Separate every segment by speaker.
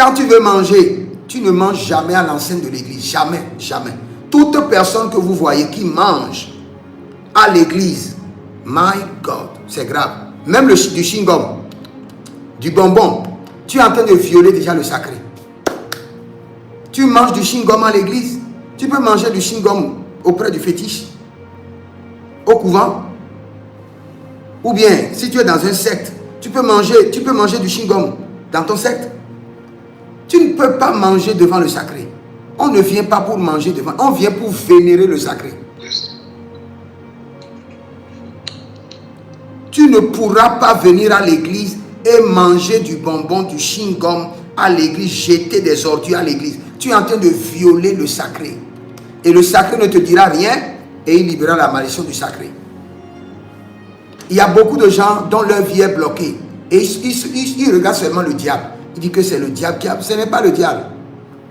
Speaker 1: Quand tu veux manger, tu ne manges jamais à l'enceinte de l'église. Jamais, jamais. Toute personne que vous voyez qui mange à l'église, my God, c'est grave. Même du chewing-gum, du bonbon, tu es en train de violer déjà le sacré. Tu manges du chewing-gum à l'église, tu peux manger du chewing-gum auprès du fétiche, au couvent. Ou bien, si tu es dans un secte, tu peux manger du chewing-gum dans ton secte. Tu ne peux pas manger devant le sacré. On ne vient pas pour manger devant, on vient pour vénérer le sacré. Tu ne pourras pas venir à l'église et manger du bonbon, du chewing-gum à l'église, jeter des ordures à l'église. Tu es en train de violer le sacré. Et le sacré ne te dira rien et il libérera la malédiction du sacré. Il y a beaucoup de gens dont leur vie est bloquée. Et ils regardent seulement le diable. Il dit que c'est le diable qui a... Ce n'est pas le diable.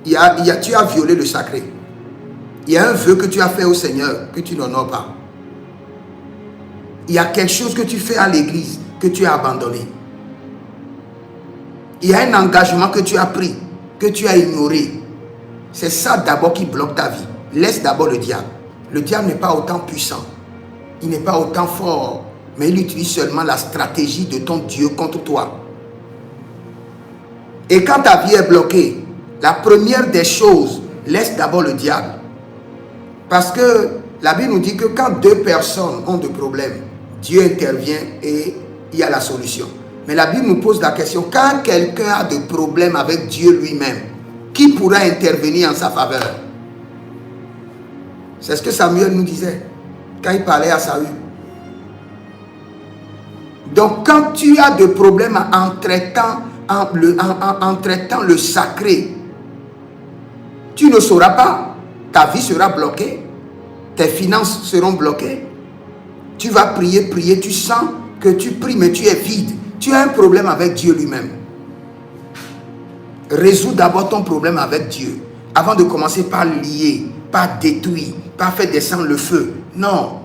Speaker 1: Tu as violé le sacré. Il y a un vœu que tu as fait au Seigneur que tu n'honores pas. Il y a quelque chose que tu fais à l'église que tu as abandonné. Il y a un engagement que tu as pris, que tu as ignoré. C'est ça d'abord qui bloque ta vie. Laisse d'abord le diable. Le diable n'est pas autant puissant. Il n'est pas autant fort. Mais il utilise seulement la stratégie de ton Dieu contre toi. Et quand ta vie est bloquée, la première des choses, laisse d'abord le diable. Parce que la Bible nous dit que quand deux personnes ont des problèmes, Dieu intervient et il y a la solution. Mais la Bible nous pose la question, quand quelqu'un a des problèmes avec Dieu lui-même, qui pourra intervenir en sa faveur? C'est ce que Samuel nous disait quand il parlait à Saül. Donc quand tu as des problèmes en traitant le sacré, tu ne sauras pas. Ta vie sera bloquée. Tes finances seront bloquées. Tu vas prier, tu sens que tu pries, mais tu es vide. Tu as un problème avec Dieu lui-même. Résous d'abord ton problème avec Dieu, avant de commencer par lier, par détruire, par faire descendre le feu. Non.